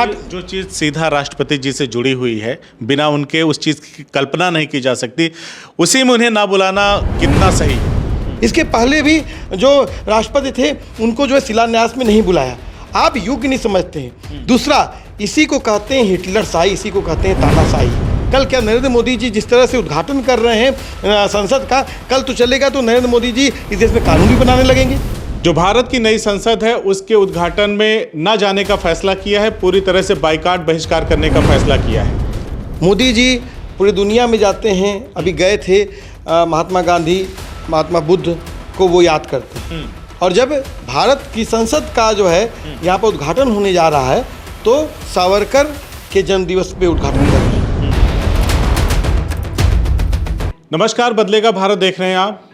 उद्घाटन जो चीज़ सीधा राष्ट्रपति जी से जुड़ी हुई है, बिना उनके उस चीज़ की कल्पना नहीं की जा सकती, उसी में उन्हें ना बुलाना कितना सही है? इसके पहले भी जो राष्ट्रपति थे उनको जो है शिलान्यास में नहीं बुलाया, आप योग्य नहीं समझते हैं। दूसरा, इसी को कहते हैं हिटलर शाही, इसी को कहते हैं तानाशाही। कल क्या नरेंद्र मोदी जी जिस तरह से उद्घाटन कर रहे हैं संसद का, कल तो चलेगा तो नरेंद्र मोदी जी इस देश में कानून भी बनाने लगेंगे। जो भारत की नई संसद है उसके उद्घाटन में न जाने का फैसला किया है, पूरी तरह से बाइकाट बहिष्कार करने का फैसला किया है। मोदी जी पूरी दुनिया में जाते हैं, अभी गए थे महात्मा गांधी, महात्मा बुद्ध को वो याद करते हैं। और जब भारत की संसद का जो है यहाँ पर उद्घाटन होने जा रहा है तो सावरकर के जन्मदिवस पे उद्घाटन कर रहे हैं। नमस्कार, बदलेगा भारत देख रहे हैं आप।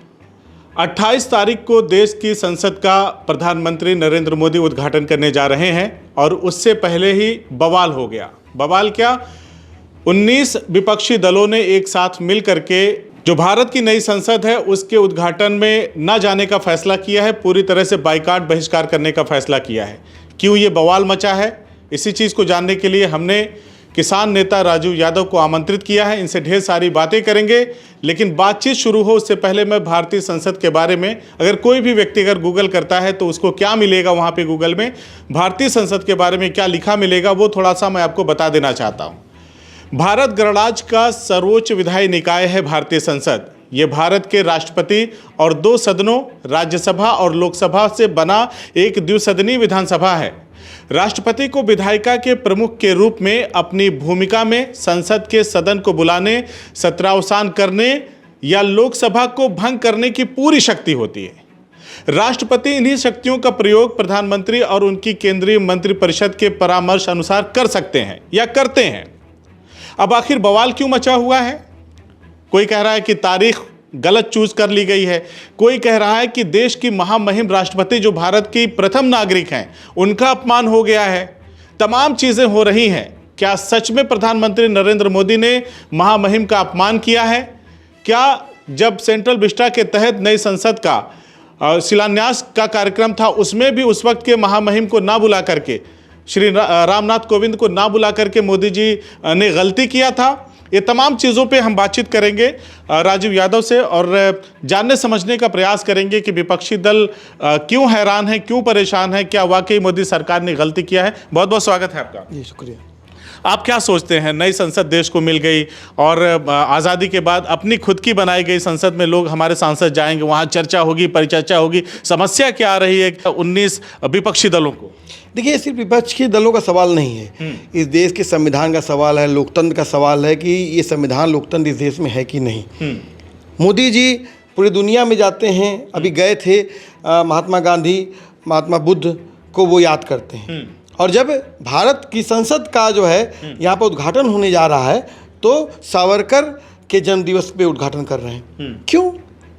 28 तारीख को देश की संसद का प्रधानमंत्री नरेंद्र मोदी उद्घाटन करने जा रहे हैं और उससे पहले ही बवाल हो गया। बवाल क्या, 19 विपक्षी दलों ने एक साथ मिल करके जो भारत की नई संसद है उसके उद्घाटन में न जाने का फैसला किया है, पूरी तरह से बाइकाट बहिष्कार करने का फैसला किया है। क्यों ये बवाल मचा है, इसी चीज़ को जानने के लिए हमने किसान नेता राजू यादव को आमंत्रित किया है। इनसे ढेर सारी बातें करेंगे, लेकिन बातचीत शुरू हो उससे पहले मैं भारतीय संसद के बारे में, अगर कोई भी व्यक्ति अगर गूगल करता है तो उसको क्या मिलेगा, वहाँ पे गूगल में भारतीय संसद के बारे में क्या लिखा मिलेगा, वो थोड़ा सा मैं आपको बता देना चाहता हूँ। भारत गणराज्य का सर्वोच्च विधायी निकाय है भारतीय संसद। ये भारत के राष्ट्रपति और 2 सदनों राज्यसभा और लोकसभा से बना एक द्विसदनीय विधानसभा है। राष्ट्रपति को विधायिका के प्रमुख के रूप में अपनी भूमिका में संसद के सदन को बुलाने, सत्रावसान करने या लोकसभा को भंग करने की पूरी शक्ति होती है। राष्ट्रपति इन्हीं शक्तियों का प्रयोग प्रधानमंत्री और उनकी केंद्रीय मंत्रिपरिषद के परामर्श अनुसार कर सकते हैं या करते हैं। अब आखिर बवाल क्यों मचा हुआ है? कोई कह रहा है कि तारीख गलत चूज कर ली गई है, कोई कह रहा है कि देश की महामहिम राष्ट्रपति जो भारत की प्रथम नागरिक हैं उनका अपमान हो गया है। तमाम चीज़ें हो रही हैं। क्या सच में प्रधानमंत्री नरेंद्र मोदी ने महामहिम का अपमान किया है? क्या जब सेंट्रल विस्टा के तहत नई संसद का शिलान्यास का कार्यक्रम था उसमें भी उस वक्त के महामहिम को ना बुला करके, श्री रामनाथ कोविंद को ना बुला करके मोदी जी ने गलती किया था? ये तमाम चीज़ों पे हम बातचीत करेंगे राजीव यादव से और जानने समझने का प्रयास करेंगे कि विपक्षी दल क्यों हैरान है, क्यों परेशान है, क्या वाकई मोदी सरकार ने गलती किया है। बहुत बहुत स्वागत है आपका। जी शुक्रिया। आप क्या सोचते हैं, नई संसद देश को मिल गई और आज़ादी के बाद अपनी खुद की बनाई गई संसद में लोग, हमारे सांसद जाएंगे, वहाँ चर्चा होगी, परिचर्चा होगी, समस्या क्या आ रही है 19 विपक्षी दलों को? देखिए, सिर्फ विपक्ष के दलों का सवाल नहीं है, इस देश के संविधान का सवाल है, लोकतंत्र का सवाल है कि ये संविधान लोकतंत्र इस देश में है कि नहीं। मोदी जी पूरी दुनिया में जाते हैं, अभी गए थे महात्मा गांधी, महात्मा बुद्ध को वो याद करते हैं। और जब भारत की संसद का जो है यहाँ पर उद्घाटन होने जा रहा है तो सावरकर के जन्मदिवस पे उद्घाटन कर रहे हैं। क्यों?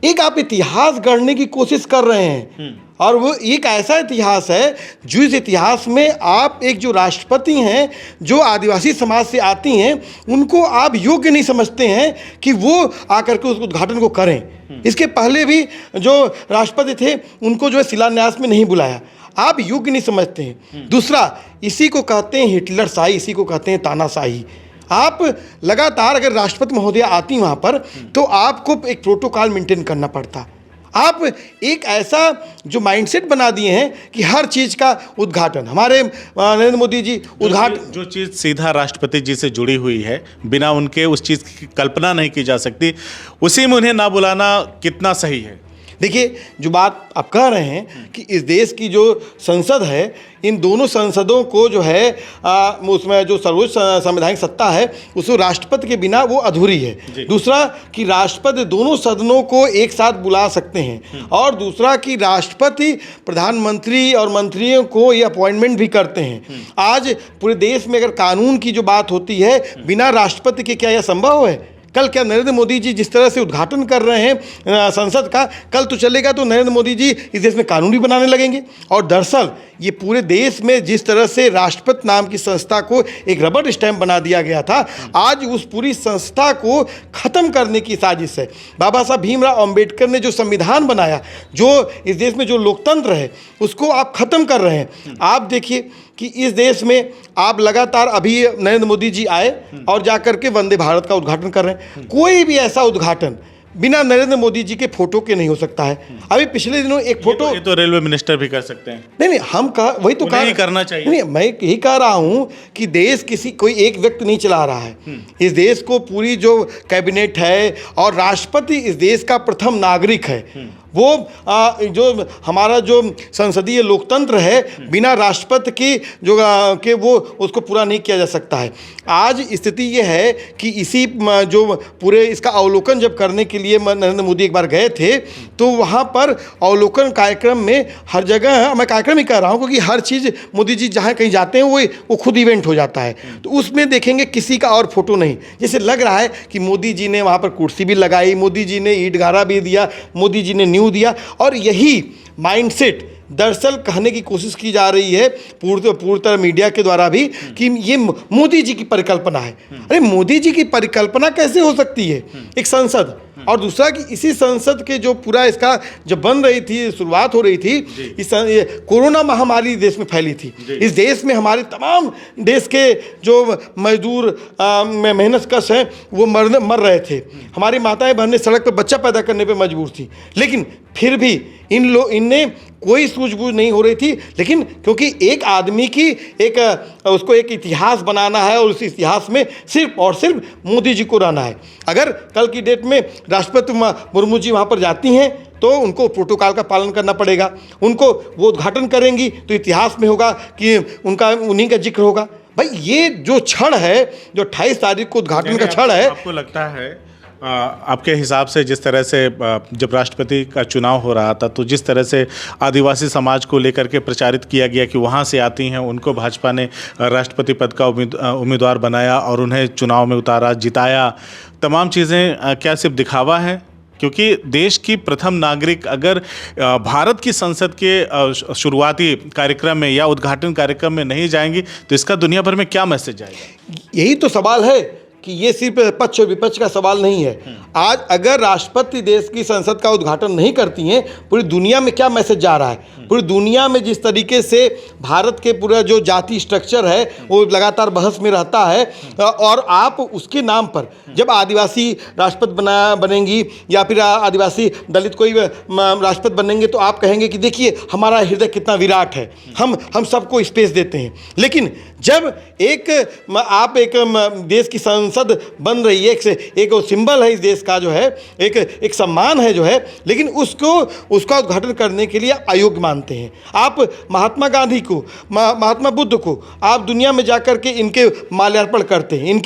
एक आप इतिहास गढ़ने की कोशिश कर रहे हैं और वो एक ऐसा इतिहास है जो इस इतिहास में आप एक जो राष्ट्रपति हैं जो आदिवासी समाज से आती हैं उनको आप योग्य नहीं समझते हैं कि वो आकर के उस उद्घाटन को करें। इसके पहले भी जो राष्ट्रपति थे उनको जो है शिलान्यास में नहीं बुलाया, आप योग्य नहीं समझते हैं। दूसरा, इसी को कहते हैं हिटलर शाही, इसी को कहते हैं तानाशाही। आप लगातार अगर राष्ट्रपति महोदया आती वहाँ पर तो आपको एक प्रोटोकॉल मेंटेन करना पड़ता। आप एक ऐसा जो माइंडसेट बना दिए हैं कि हर चीज़ का उद्घाटन, हमारे नरेंद्र मोदी जी उद्घाटन, जो चीज़ सीधा राष्ट्रपति जी से जुड़ी हुई है, बिना उनके उस चीज़ की कल्पना नहीं की जा सकती, उसी में उन्हें ना बुलाना कितना सही है? देखिए, जो बात आप कह रहे हैं कि इस देश की जो संसद है, इन दोनों संसदों को जो है उसमें जो सर्वोच्च संवैधानिक सत्ता है उसको राष्ट्रपति के बिना वो अधूरी है। दूसरा कि राष्ट्रपति दोनों सदनों को एक साथ बुला सकते हैं और दूसरा कि राष्ट्रपति प्रधानमंत्री और मंत्रियों को ये अपॉइंटमेंट भी करते हैं। आज पूरे देश में अगर कानून की जो बात होती है, बिना राष्ट्रपति के क्या यह संभव है? कल क्या नरेंद्र मोदी जी जिस तरह से उद्घाटन कर रहे हैं संसद का, कल तो चलेगा तो नरेंद्र मोदी जी इस देश में कानून भी बनाने लगेंगे। और दरअसल ये पूरे देश में जिस तरह से राष्ट्रपति नाम की संस्था को एक रबर स्टैंप बना दिया गया था, आज उस पूरी संस्था को ख़त्म करने की साजिश है। बाबा साहब भीमराव अम्बेडकर ने जो संविधान बनाया, जो इस देश में जो लोकतंत्र है, उसको आप ख़त्म कर रहे हैं। आप देखिए कि इस देश में आप लगातार अभी नरेंद्र मोदी जी आए और जाकर के वंदे भारत का उद्घाटन कर रहे हैं। कोई भी ऐसा उद्घाटन बिना नरेंद्र मोदी जी के फोटो के नहीं हो सकता है। अभी पिछले दिनों एक फोटो ये तो रेलवे मिनिस्टर भी कर सकते हैं। नहीं, हम कहा वही तो नहीं करना चाहिए। नहीं, मैं यही कह रहा हूं कि देश किसी कोई एक व्यक्ति नहीं चला रहा है। इस देश को पूरी जो कैबिनेट है और राष्ट्रपति इस देश का प्रथम नागरिक है। वो जो हमारा जो संसदीय लोकतंत्र है, बिना राष्ट्रपति की जो के वो उसको पूरा नहीं किया जा सकता है। आज स्थिति ये है कि इसी जो पूरे इसका अवलोकन जब करने के लिए नरेंद्र मोदी एक बार गए थे, तो वहाँ पर अवलोकन कार्यक्रम में हर जगह, मैं कार्यक्रम ही कह रहा हूँ क्योंकि हर चीज़ मोदी जी जहाँ कहीं जाते हैं वो खुद इवेंट हो जाता है। तो उसमें देखेंगे किसी का और फोटो नहीं। जैसे लग रहा है कि मोदी जी ने वहाँ पर कुर्सी भी लगाई, मोदी जी ने ईंट गारा भी दिया, मोदी जी ने न्यू दिया, और यही माइंडसेट दरअसल कहने की कोशिश की जा रही है पूर्णतः मीडिया के द्वारा भी कि ये मोदी जी की परिकल्पना है। अरे मोदी जी की परिकल्पना कैसे हो सकती है? एक संसद, और दूसरा कि इसी संसद के जो पूरा इसका जब बन रही थी, शुरुआत हो रही थी, इस कोरोना महामारी देश में फैली थी। इस देश में हमारे तमाम देश के जो मजदूर मेहनत कश हैं वो मर रहे थे। हमारी माताएं बहनें सड़क पर बच्चा पैदा करने पे मजबूर थी, लेकिन फिर भी इनने कोई सूझबूझ नहीं हो रही थी। लेकिन क्योंकि एक आदमी की उसको एक इतिहास बनाना है और उस इतिहास में सिर्फ और सिर्फ मोदी जी को रहना है। अगर कल की डेट में राष्ट्रपति मुर्मू जी वहाँ पर जाती हैं तो उनको प्रोटोकॉल का पालन करना पड़ेगा। उनको वो उद्घाटन करेंगी तो इतिहास में होगा कि उन्हीं का जिक्र होगा। भाई ये जो क्षण है, जो 28 तारीख को उद्घाटन का क्षण है, आपको लगता है आपके हिसाब से जिस तरह से जब राष्ट्रपति का चुनाव हो रहा था तो जिस तरह से आदिवासी समाज को लेकर के प्रचारित किया गया कि वहाँ से आती हैं, उनको भाजपा ने राष्ट्रपति पद का उम्मीदवार बनाया और उन्हें चुनाव में उतारा, जिताया, तमाम चीज़ें क्या सिर्फ दिखावा है? क्योंकि देश की प्रथम नागरिक अगर भारत की संसद के शुरुआती कार्यक्रम में या उद्घाटन कार्यक्रम में नहीं जाएंगी तो इसका दुनिया भर में क्या मैसेज आएगा? यही तो सवाल है कि ये सिर्फ पक्ष और विपक्ष का सवाल नहीं है। आज अगर राष्ट्रपति देश की संसद का उद्घाटन नहीं करती हैं, पूरी दुनिया में क्या मैसेज जा रहा है? पूरी दुनिया में जिस तरीके से भारत के पूरा जो जाति स्ट्रक्चर है वो लगातार बहस में रहता है, और आप उसके नाम पर जब आदिवासी राष्ट्रपति बनेंगी या फिर आदिवासी दलित कोई राष्ट्रपति बनेंगे तो आप कहेंगे कि देखिए हमारा हृदय कितना विराट है, हम सबको स्पेस देते हैं। लेकिन जब आप एक देश की संसद बन रही है, एक सिंबल है इस देश का जो है, एक सम्मान है जो है, लेकिन उसका उद्घाटन करने के लिए अयोग्य मानते हैं। आप महात्मा गांधी को, महात्मा बुद्ध को आप दुनिया में जाकर के इनके माल्यार्पण करते हैं,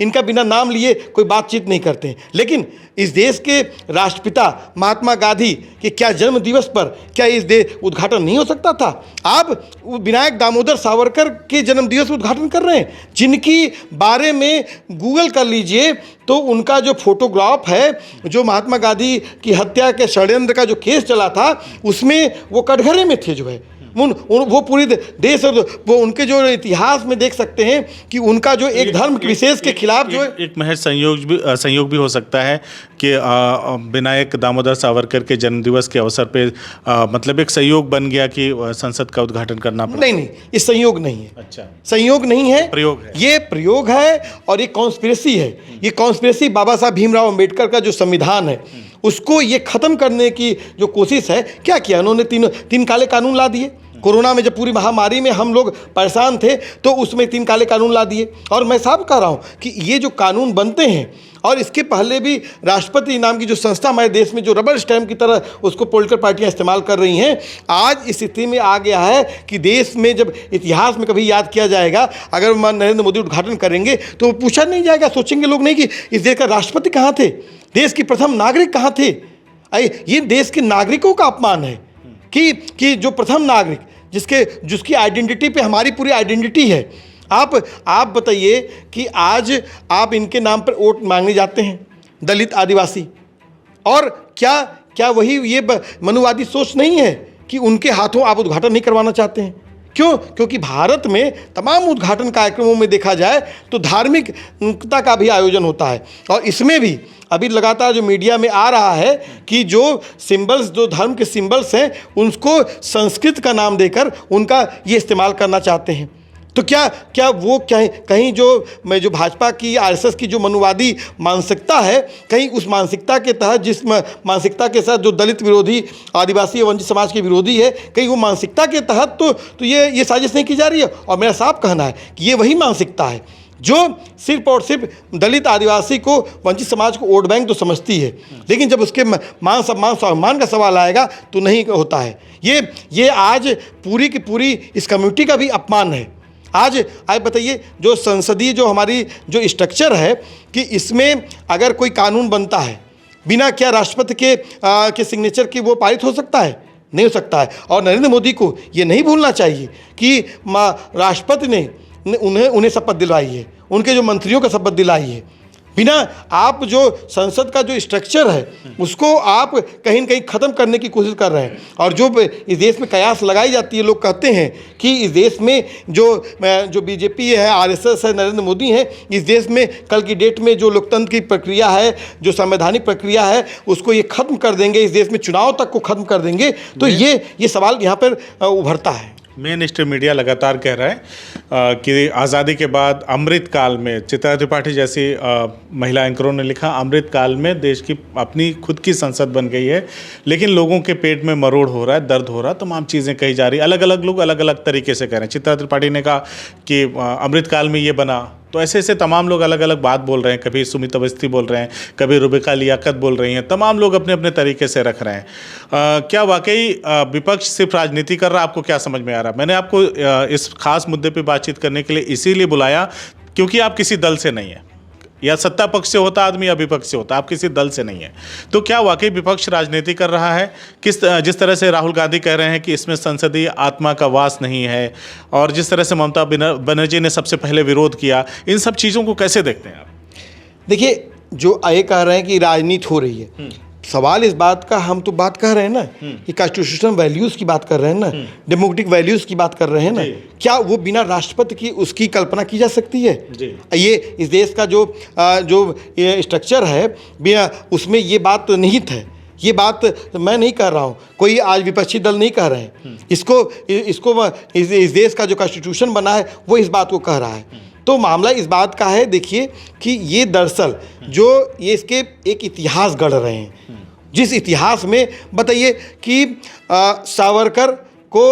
इनका बिना नाम लिए कोई बातचीत नहीं करते हैं। लेकिन इस देश के राष्ट्रपिता महात्मा गांधी के क्या जन्म दिवस पर क्या इस देश उद्घाटन नहीं हो सकता था? आप विनायक दामोदर सावरकर के जन्म दिवस उद्घाटन कर रहे हैं, जिनकी बारे में गूगल कर लीजिए तो उनका जो फोटोग्राफ है, जो महात्मा गांधी की हत्या के षड्यंत्र का जो केस चला था उसमें वो कटघरे में थे जो है। वो पूरी देश और वो उनके जो इतिहास में देख सकते हैं कि उनका जो एक धर्म विशेष के खिलाफ जो एक महज संयोग भी हो सकता है कि विनायक दामोदर सावरकर के जन्मदिवस के अवसर पे मतलब एक संयोग बन गया कि संसद का उद्घाटन करना पड़ा। नहीं, ये संयोग नहीं है। अच्छा, संयोग नहीं है, प्रयोग है। ये प्रयोग है और ये कॉन्स्पिरेसी है। ये कॉन्स्पिरेसी बाबा साहब भीमराव अंबेडकर का जो संविधान है उसको ये खत्म करने की जो कोशिश है। क्या किया उन्होंने? तीन काले कानून ला दिए। कोरोना में जब पूरी महामारी में हम लोग परेशान थे तो उसमें 3 काले कानून ला दिए। और मैं साफ कह रहा हूँ कि ये जो कानून बनते हैं, और इसके पहले भी राष्ट्रपति नाम की जो संस्था हमारे देश में जो रबर स्टैम्प की तरह उसको पॉलिटिकल पार्टियां इस्तेमाल कर रही हैं, आज इस स्थिति में आ गया है कि देश में जब इतिहास में कभी याद किया जाएगा, अगर नरेंद्र मोदी उद्घाटन करेंगे तो पूछा नहीं जाएगा, सोचेंगे लोग नहीं कि इस देश का राष्ट्रपति कहाँ थे, देश की प्रथम नागरिक कहाँ थे। ये देश के नागरिकों का अपमान है कि जो प्रथम नागरिक जिसकी आइडेंटिटी पे हमारी पूरी आइडेंटिटी है। आप बताइए कि आज आप इनके नाम पर वोट मांगने जाते हैं, दलित आदिवासी, और क्या वही ये मनुवादी सोच नहीं है कि उनके हाथों आप उद्घाटन नहीं करवाना चाहते हैं? क्यों? क्योंकि भारत में तमाम उद्घाटन कार्यक्रमों में देखा जाए तो धार्मिकता का भी आयोजन होता है, और इसमें भी अभी लगातार जो मीडिया में आ रहा है कि जो सिंबल्स, जो धर्म के सिंबल्स हैं, उनको संस्कृत का नाम देकर उनका ये इस्तेमाल करना चाहते हैं। तो क्या वो कहीं जो भाजपा की, आरएसएस की जो मनुवादी मानसिकता है, कहीं उस मानसिकता के तहत, जिस मानसिकता के साथ जो दलित विरोधी, आदिवासी वंचित समाज के विरोधी है, कहीं वो मानसिकता के तहत तो ये साजिश नहीं की जा रही है। और मेरा साफ कहना है कि ये वही मानसिकता है जो सिर्फ और सिर्फ दलित, आदिवासी को, वंचित समाज को वोट बैंक तो समझती है, लेकिन जब उसके मान सम्मान, स्वाभिमान का सवाल आएगा तो नहीं होता है। ये आज पूरी की पूरी इस कम्युनिटी का भी अपमान है। आज बताइए, जो संसदीय जो हमारी जो स्ट्रक्चर है कि इसमें अगर कोई कानून बनता है बिना क्या राष्ट्रपति के सिग्नेचर के वो पारित हो सकता है? नहीं हो सकता है। और नरेंद्र मोदी को ये नहीं भूलना चाहिए कि राष्ट्रपति ने उन्हें शपथ दिलवाई है, उनके जो मंत्रियों का शपथ दिलाई है। बिना आप जो संसद का जो स्ट्रक्चर है उसको आप कहीं न कहीं ख़त्म करने की कोशिश कर रहे हैं। और जो इस देश में कयास लगाई जाती है, लोग कहते हैं कि इस देश में जो बीजेपी है, आरएसएस है, नरेंद्र मोदी हैं, इस देश में कल की डेट में जो लोकतंत्र की प्रक्रिया है, जो संवैधानिक प्रक्रिया है, उसको ये ख़त्म कर देंगे, इस देश में चुनाव तक को ख़त्म कर देंगे। तो ये सवाल यहाँ पर उभरता है। मेन स्ट्रीम मीडिया लगातार कह रहा है कि आज़ादी के बाद अमृत काल में, चित्रा त्रिपाठी जैसी महिला एंकरों ने लिखा, अमृत काल में देश की अपनी खुद की संसद बन गई है, लेकिन लोगों के पेट में मरोड़ हो रहा है, दर्द हो रहा है, तमाम चीज़ें कही जा रही, अलग अलग लोग अलग अलग तरीके से कह रहे हैं। चित्रा त्रिपाठी ने कहा कि अमृत काल में ये बना, तो ऐसे तमाम लोग अलग अलग बात बोल रहे हैं। कभी सुमित अवस्थी बोल रहे हैं, कभी रुबिका लियाकत बोल रही हैं, तमाम लोग अपने अपने तरीके से रख रहे हैं। क्या वाकई विपक्ष सिर्फ राजनीति कर रहा है? आपको क्या समझ में आ रहा है? मैंने आपको इस खास मुद्दे पे बातचीत करने के लिए इसीलिए बुलाया क्योंकि आप किसी दल से नहीं हैं, या सत्ता पक्ष से होता आदमी या विपक्ष से होता, आप किसी दल से नहीं है। तो क्या वाकई विपक्ष राजनीति कर रहा है? जिस तरह से राहुल गांधी कह रहे हैं कि इसमें संसदीय आत्मा का वास नहीं है, और जिस तरह से ममता बनर्जी ने सबसे पहले विरोध किया, इन सब चीज़ों को कैसे देखते हैं आप? देखिए, जो ये कह रहे हैं कि राजनीति हो रही है, सवाल इस बात का, हम तो बात कर रहे हैं ना कि कॉन्स्टिट्यूशनल वैल्यूज़ की बात कर रहे हैं ना, डेमोक्रेटिक वैल्यूज़ की बात कर रहे हैं ना, क्या वो बिना राष्ट्रपति की उसकी कल्पना की जा सकती है? ये इस देश का जो ये स्ट्रक्चर है, बिना उसमें ये बात निहित है। ये बात मैं नहीं कह रहा हूँ, कोई आज विपक्षी दल नहीं कह रहे हैं। इसको इस देश का जो कॉन्स्टिट्यूशन बना है वो इस बात को कह रहा है। तो मामला इस बात का है, देखिए कि ये दरअसल जो ये इसके एक इतिहास गढ़ रहे हैं, जिस इतिहास में बताइए कि सावरकर को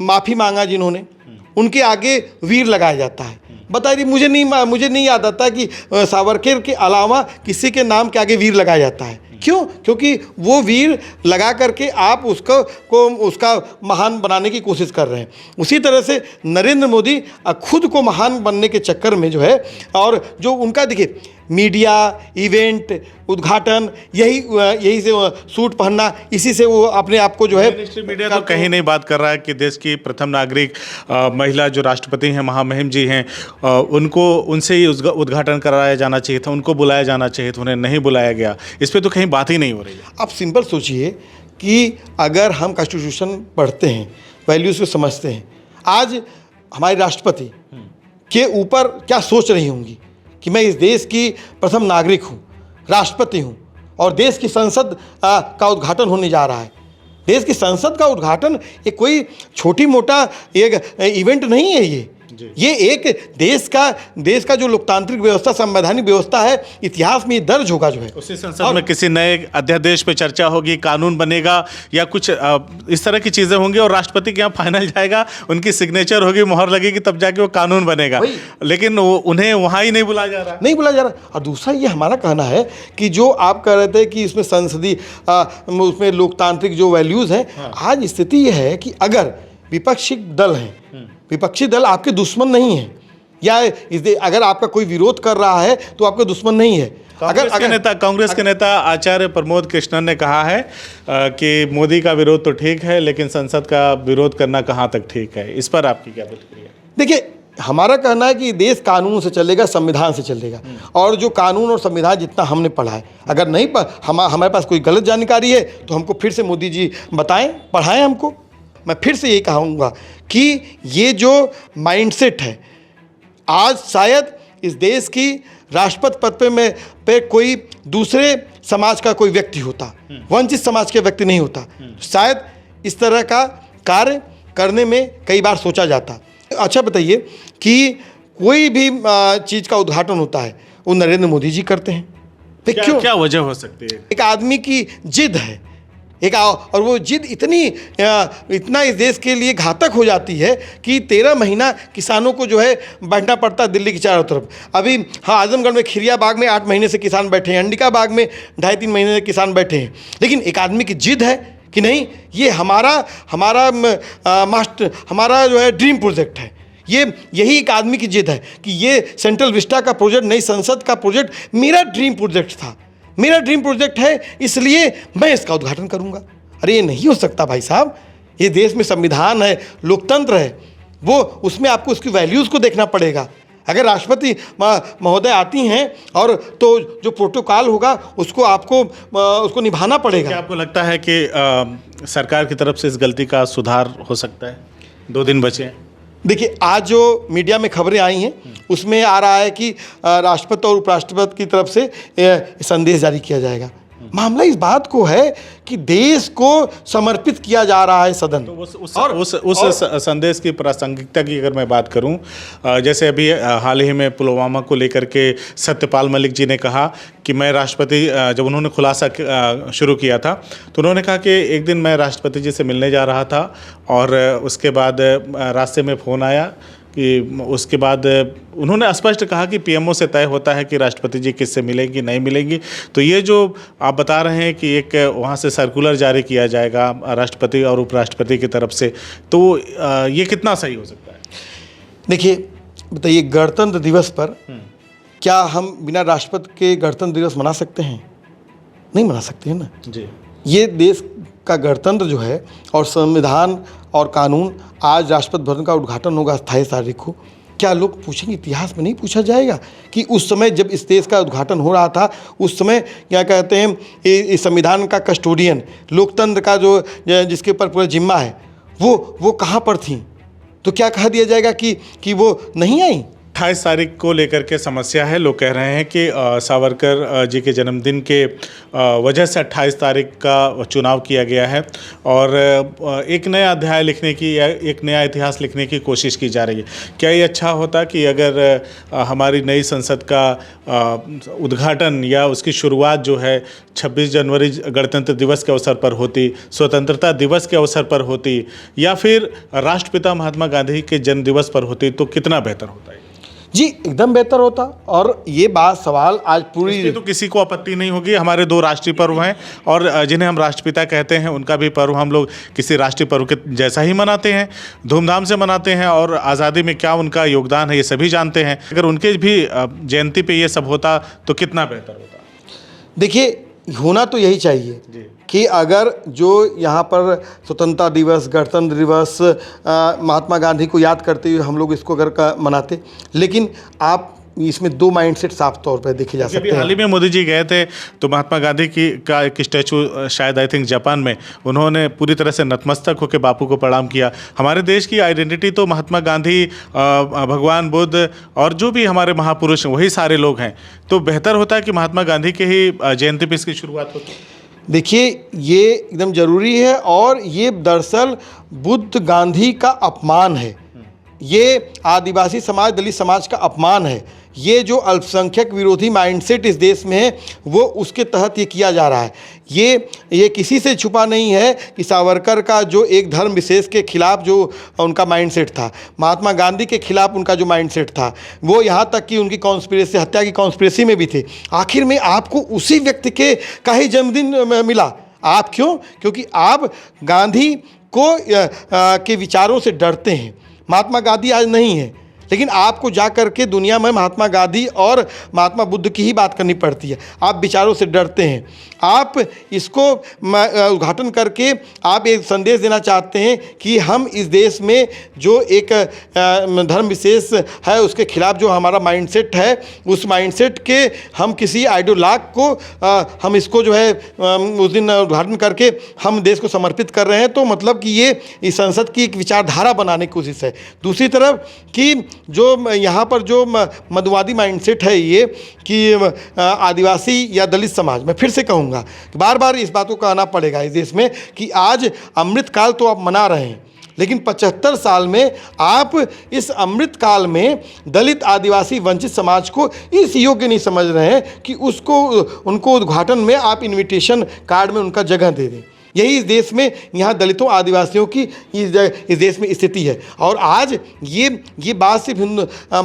माफ़ी मांगा जिन्होंने, उनके आगे वीर लगाया जाता है। बताइए, मुझे नहीं याद आता कि सावरकर के अलावा किसी के नाम के आगे वीर लगाया जाता है। क्यों? क्योंकि वो वीर लगा करके आप उसका महान बनाने की कोशिश कर रहे हैं। उसी तरह से नरेंद्र मोदी खुद को महान बनने के चक्कर में जो है, और जो उनका देखिए मीडिया, इवेंट, उद्घाटन, यही से सूट पहनना, इसी से वो अपने आप को जो है, मीडिया तो कहीं नहीं बात कर रहा है कि देश की प्रथम नागरिक महिला जो राष्ट्रपति हैं, महामहिम जी हैं, उनसे ही उद्घाटन कराया जाना चाहिए था, उनको बुलाया जाना चाहिए था, उन्हें नहीं बुलाया गया। इस पर तो कहीं बात ही नहीं हो रही है। आप सिंपल सोचिए कि अगर हम कॉन्स्टिट्यूशन पढ़ते हैं, वैल्यूज़ को समझते हैं, आज हमारे राष्ट्रपति के ऊपर क्या सोच रही होंगी कि मैं इस देश की प्रथम नागरिक हूँ, राष्ट्रपति हूँ, और देश की संसद का उद्घाटन होने जा रहा है। देश की संसद का उद्घाटन ये कोई छोटी मोटा एक इवेंट नहीं है। ये एक देश का जो लोकतांत्रिक व्यवस्था, संवैधानिक व्यवस्था है, इतिहास में ये दर्ज होगा जो है। उसी संसद में किसी नए अध्यादेश पे चर्चा होगी, कानून बनेगा या कुछ इस तरह की चीज़ें होंगी, और राष्ट्रपति के यहाँ फाइनल जाएगा, उनकी सिग्नेचर होगी, मोहर लगेगी, तब जाके वो कानून बनेगा। लेकिन उन्हें वहाँ ही नहीं बुलाया जा रहा। और दूसरा ये हमारा कहना है कि जो आप कह रहे थे कि इसमें संसदीय उसमें लोकतांत्रिक जो वैल्यूज़ हैं, आज स्थिति ये है कि अगर विपक्षी दल हैं, विपक्षी दल आपके दुश्मन नहीं है, या अगर आपका कोई विरोध कर रहा है तो आपका दुश्मन नहीं है। कांग्रेस के नेता आचार्य प्रमोद कृष्णन ने कहा है कि मोदी का विरोध तो ठीक है, लेकिन संसद का विरोध करना कहाँ तक ठीक है? इस पर आपकी क्या प्रतिक्रिया? देखिए, हमारा कहना है कि देश कानून से चलेगा, संविधान से चलेगा, और जो कानून और संविधान जितना हमने पढ़ा है, अगर नहीं हमारे पास कोई गलत जानकारी है तो हमको फिर से मोदी जी बताएं, पढ़ाएं हमको। मैं फिर से यही कहूँगा कि ये जो माइंडसेट है, आज शायद इस देश की राष्ट्रपति पद पे कोई दूसरे समाज का कोई व्यक्ति होता, वंचित समाज के व्यक्ति नहीं होता, शायद इस तरह का कार्य करने में कई बार सोचा जाता। अच्छा बताइए कि कोई भी चीज़ का उद्घाटन होता है वो नरेंद्र मोदी जी करते हैं, तो क्यों? क्या वजह हो सकती है? एक आदमी की जिद है, और वो जिद इतना इस देश के लिए घातक हो जाती है कि 13 महीना किसानों को जो है बैठना पड़ता है दिल्ली की चारों तरफ। अभी हाँ, आजमगढ़ में खिरिया बाग में 8 महीने से किसान बैठे हैं, अंडिका बाग में 2.5-3 महीने से किसान बैठे हैं, लेकिन एक आदमी की जिद है कि नहीं, ये हमारा हमारा जो है ड्रीम प्रोजेक्ट है। यही एक आदमी की जिद है कि ये सेंट्रल विस्टा का प्रोजेक्ट, नई संसद का प्रोजेक्ट मेरा ड्रीम प्रोजेक्ट था, मेरा ड्रीम प्रोजेक्ट है, इसलिए मैं इसका उद्घाटन करूंगा। अरे ये नहीं हो सकता भाई साहब, ये देश में संविधान है, लोकतंत्र है, वो उसमें आपको उसकी वैल्यूज़ को देखना पड़ेगा। अगर राष्ट्रपति महोदय आती हैं और तो जो प्रोटोकॉल होगा उसको आपको उसको निभाना पड़ेगा। क्या आपको लगता है कि सरकार की तरफ से इस गलती का सुधार हो सकता है? 2 दिन बचे हैं। देखिए, आज जो मीडिया में खबरें आई हैं उसमें आ रहा है कि राष्ट्रपति और उपराष्ट्रपति की तरफ से संदेश जारी किया जाएगा। मामला इस बात को है कि देश को समर्पित किया जा रहा है सदन। तो उस संदेश की प्रासंगिकता की अगर मैं बात करूं, जैसे अभी हाल ही में पुलवामा को लेकर के सत्यपाल मलिक जी ने कहा कि मैं राष्ट्रपति, जब उन्होंने खुलासा शुरू किया था तो उन्होंने कहा कि एक दिन मैं राष्ट्रपति जी से मिलने जा रहा था और उसके बाद रास्ते में फ़ोन आया कि उसके बाद उन्होंने स्पष्ट कहा कि पीएमओ से तय होता है कि राष्ट्रपति जी किससे मिलेंगी नहीं मिलेंगी। तो ये जो आप बता रहे हैं कि एक वहाँ से सर्कुलर जारी किया जाएगा राष्ट्रपति और उपराष्ट्रपति की तरफ से, तो ये कितना सही हो सकता है? देखिए बताइए, गणतंत्र दिवस पर क्या हम बिना राष्ट्रपति के गणतंत्र दिवस मना सकते हैं? नहीं मना सकते हैं ना जी। ये देश का गणतंत्र जो है और संविधान और कानून, आज राष्ट्रपति भवन का उद्घाटन होगा 28 तारीख को। क्या लोग पूछेंगे? इतिहास में नहीं पूछा जाएगा कि उस समय जब इस देश का उद्घाटन हो रहा था, उस समय क्या कहते हैं, इस संविधान का कस्टोडियन, लोकतंत्र का जो जिसके ऊपर पूरा जिम्मा है, वो कहाँ पर थी? तो क्या कहा दिया जाएगा कि वो नहीं आई? 28 तारीख को लेकर के समस्या है। लोग कह रहे हैं कि सावरकर जी के जन्मदिन के वजह से 28 तारीख का चुनाव किया गया है और एक नया अध्याय लिखने की या एक नया इतिहास लिखने की कोशिश की जा रही है। क्या ये अच्छा होता कि अगर हमारी नई संसद का उद्घाटन या उसकी शुरुआत जो है 26 जनवरी गणतंत्र दिवस के अवसर पर होती, स्वतंत्रता दिवस के अवसर पर होती, या फिर राष्ट्रपिता महात्मा गांधी के जन्म दिवस पर होती, तो कितना बेहतर होता है? जी एकदम बेहतर होता। और ये बात सवाल आज पूरी, तो किसी को आपत्ति नहीं होगी। हमारे 2 राष्ट्रीय पर्व हैं और जिन्हें हम राष्ट्रपिता कहते हैं उनका भी पर्व हम लोग किसी राष्ट्रीय पर्व के जैसा ही मनाते हैं, धूमधाम से मनाते हैं और आज़ादी में क्या उनका योगदान है ये सभी जानते हैं। अगर उनके भी जयंती पे ये सब होता तो कितना बेहतर होता? देखिए, होना तो यही चाहिए कि अगर जो यहाँ पर स्वतंत्रता दिवस, गणतंत्र दिवस, महात्मा गांधी को याद करते हुए हम लोग इसको अगर मनाते, लेकिन आप इसमें 2 माइंडसेट साफ तौर पर देखे जा सकते हैं। हाल ही में मोदी जी गए थे तो महात्मा गांधी का एक स्टैचू, शायद आई थिंक जापान में, उन्होंने पूरी तरह से नतमस्तक होकर बापू को प्रणाम किया। हमारे देश की आइडेंटिटी तो महात्मा गांधी, भगवान बुद्ध और जो भी हमारे महापुरुष हैं वही सारे लोग हैं। तो बेहतर होता है कि महात्मा गांधी के ही जयंती पर इसकी शुरुआत होती। देखिए, ये एकदम ज़रूरी है और ये दरअसल बुद्ध गांधी का अपमान है, ये आदिवासी समाज, दलित समाज का अपमान है। ये जो अल्पसंख्यक विरोधी माइंडसेट इस देश में है वो उसके तहत ये किया जा रहा है। ये किसी से छुपा नहीं है कि सावरकर का जो एक धर्म विशेष के खिलाफ जो उनका माइंडसेट था, महात्मा गांधी के खिलाफ उनका जो माइंडसेट था, वो यहाँ तक कि उनकी कॉन्स्पिरेसी, हत्या की कॉन्स्पिरेसी में भी थे। आखिर में आपको उसी व्यक्ति का ही जन्मदिन मिला। आप क्यों? क्योंकि आप गांधी को के विचारों से डरते हैं। महात्मा गांधी आज नहीं है, लेकिन आपको जा करके दुनिया में महात्मा गांधी और महात्मा बुद्ध की ही बात करनी पड़ती है। आप विचारों से डरते हैं। आप इसको उद्घाटन करके आप एक संदेश देना चाहते हैं कि हम इस देश में जो एक धर्म विशेष है उसके खिलाफ जो हमारा माइंडसेट है, उस माइंडसेट के हम किसी आइडियोलॉग को हम इसको जो है उस दिन उद्घाटन करके हम देश को समर्पित कर रहे हैं। तो मतलब कि ये इस संसद की एक विचारधारा बनाने की कोशिश है। दूसरी तरफ कि जो यहाँ पर जो मधुवादी माइंडसेट है ये कि आदिवासी या दलित समाज, मैं फिर से कहूँगा बार बार इस बात को कहना पड़ेगा इस देश में कि आज अमृतकाल तो आप मना रहे हैं, लेकिन 75 साल में आप इस अमृत काल में दलित आदिवासी वंचित समाज को इस योग्य नहीं समझ रहे हैं कि उनको उद्घाटन में आप इनविटेशन कार्ड में उनका जगह दे दें। यही इस देश में यहाँ दलितों आदिवासियों की इस देश में स्थिति है। और आज ये बात सिर्फ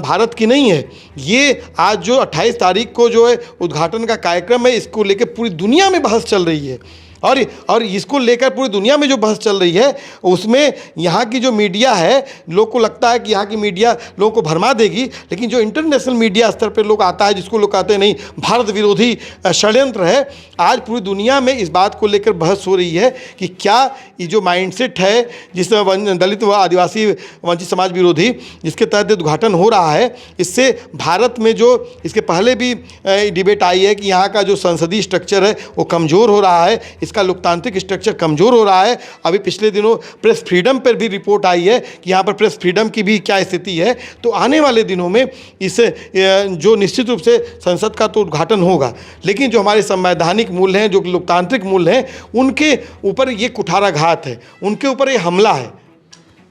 भारत की नहीं है, ये आज जो 28 तारीख को जो है उद्घाटन का कार्यक्रम है, इसको लेकर पूरी दुनिया में बहस चल रही है। और इसको लेकर पूरी दुनिया में जो बहस चल रही है उसमें यहाँ की जो मीडिया है, लोग को लगता है कि यहाँ की मीडिया लोगों को भरमा देगी, लेकिन जो इंटरनेशनल मीडिया स्तर पर लोग आता है, जिसको लोग कहते हैं नहीं भारत विरोधी षड्यंत्र है, आज पूरी दुनिया में इस बात को लेकर बहस हो रही है कि क्या ये जो माइंडसेट है जिस दलित व आदिवासी वंचित समाज विरोधी जिसके तहत उद्घाटन हो रहा है, इससे भारत में जो इसके पहले भी डिबेट आई है कि यहाँ का जो संसदीय स्ट्रक्चर है वो कमज़ोर हो रहा है, इसका लोकतांत्रिक स्ट्रक्चर कमज़ोर हो रहा है। अभी पिछले दिनों प्रेस फ्रीडम पर भी रिपोर्ट आई है कि यहाँ पर प्रेस फ्रीडम की भी क्या स्थिति है। तो आने वाले दिनों में इस जो निश्चित रूप से संसद का तो उद्घाटन होगा, लेकिन जो हमारे संवैधानिक मूल्य हैं, जो लोकतांत्रिक मूल्य हैं, उनके ऊपर ये कुठाराघात है, उनके ऊपर ये हमला है।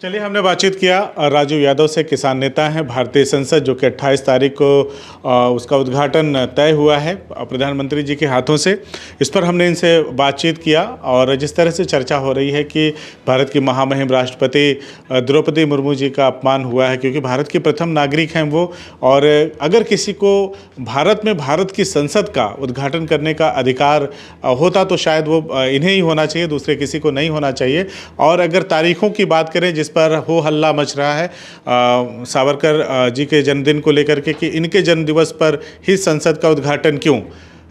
चलिए, हमने बातचीत किया राजू यादव से, किसान नेता हैं भारतीय संसद, जो कि 28 तारीख को उसका उद्घाटन तय हुआ है प्रधानमंत्री जी के हाथों से। इस पर हमने इनसे बातचीत किया और जिस तरह से चर्चा हो रही है कि भारत की महामहिम राष्ट्रपति द्रौपदी मुर्मू जी का अपमान हुआ है, क्योंकि भारत की प्रथम नागरिक हैं वो, और अगर किसी को भारत में भारत की संसद का उद्घाटन करने का अधिकार होता तो शायद वो इन्हें ही होना चाहिए, दूसरे किसी को नहीं होना चाहिए। और अगर तारीखों की बात करें जिस पर हो हल्ला मच रहा है सावरकर जी के जन्मदिन को लेकर के कि इनके जन्मदिवस पर ही संसद का उद्घाटन क्यों,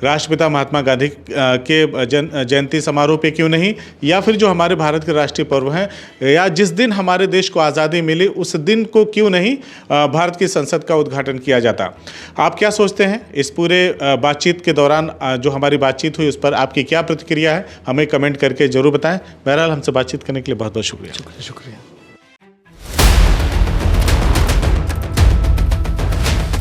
राष्ट्रपिता महात्मा गांधी के जयंती समारोह पे क्यों नहीं, या फिर जो हमारे भारत के राष्ट्रीय पर्व हैं, या जिस दिन हमारे देश को आज़ादी मिली उस दिन को क्यों नहीं भारत की संसद का उद्घाटन किया जाता। आप क्या सोचते हैं? इस पूरे बातचीत के दौरान जो हमारी बातचीत हुई उस पर आपकी क्या प्रतिक्रिया है, हमें कमेंट करके ज़रूर बताएं। बहरहाल, हमसे बातचीत करने के लिए बहुत बहुत शुक्रिया। शुक्रिया।